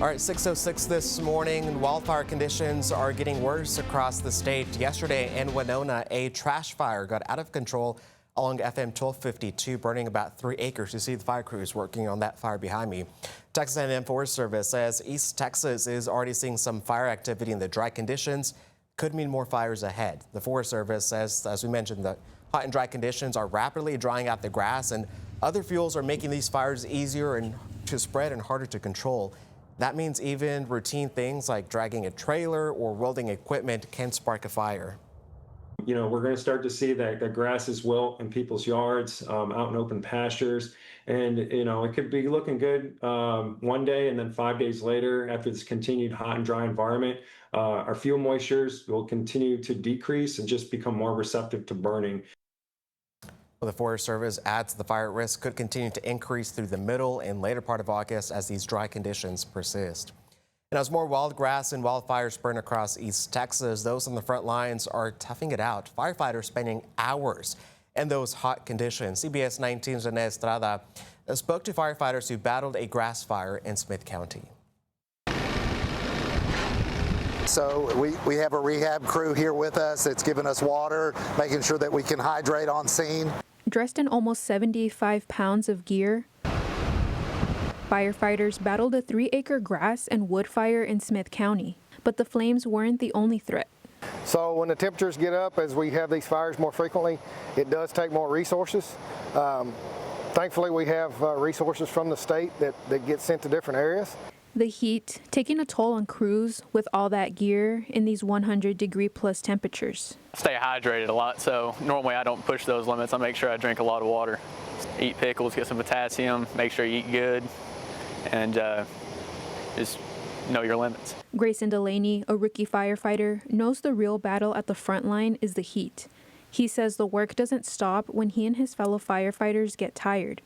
All right, 6:06 this morning. Wildfire conditions are getting worse across the state. Yesterday in Winona, a trash fire got out of control along FM 1252, burning about 3 acres. You see the fire crews working on that fire behind me. Texas A&M Forest Service says East Texas is already seeing some fire activity, and the dry conditions could mean more fires ahead. The Forest Service says, as we mentioned, the hot and dry conditions are rapidly drying out the grass, and other fuels are making these fires easier and to spread and harder to control. That means even routine things like dragging a trailer or welding equipment can spark a fire. You know, we're going to start to see that the grasses wilt in people's yards, out in open pastures. And, you know, it could be looking good one day, and then 5 days later, after this continued hot and dry environment, our fuel moistures will continue to decrease and just become more receptive to burning. Well, the Forest Service adds the fire risk could continue to increase through the middle and later part of August as these dry conditions persist. And as more wild grass and wildfires burn across East Texas, those on the front lines are toughing it out. Firefighters spending hours in those hot conditions. CBS 19's Renee Estrada spoke to firefighters who battled a grass fire in Smith County. So we have a rehab crew here with us. It's giving us water, making sure that we can hydrate on scene. Dressed in almost 75 pounds of gear, firefighters battled a 3-acre grass and wood fire in Smith County. But the flames weren't the only threat. So when the temperatures get up, as we have these fires more frequently, it does take more resources. Thankfully, we have resources from the state that get sent to different areas. The heat taking a toll on crews with all that gear in these 100-degree-plus temperatures. Stay hydrated a lot, so normally I don't push those limits. I make sure I drink a lot of water. Eat pickles, get some potassium, make sure you eat good, and just know your limits. Grayson Delaney, a rookie firefighter, knows the real battle at the front line is the heat. He says the work doesn't stop when he and his fellow firefighters get tired.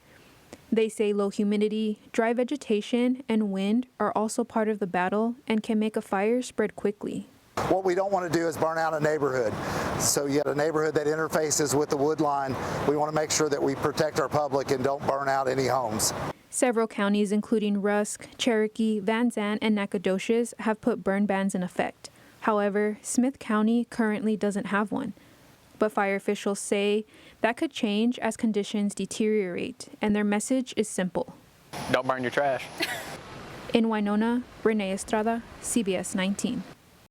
They say low humidity, dry vegetation, and wind are also part of the battle and can make a fire spread quickly. What we don't want to do is burn out a neighborhood. So you have a neighborhood that interfaces with the wood line. We want to make sure that we protect our public and don't burn out any homes. Several counties, including Rusk, Cherokee, Van Zandt, and Nacogdoches, have put burn bans in effect. However, Smith County currently doesn't have one. But fire officials say that could change as conditions deteriorate, and their message is simple. Don't burn your trash. In Winona, Renee Estrada, CBS 19.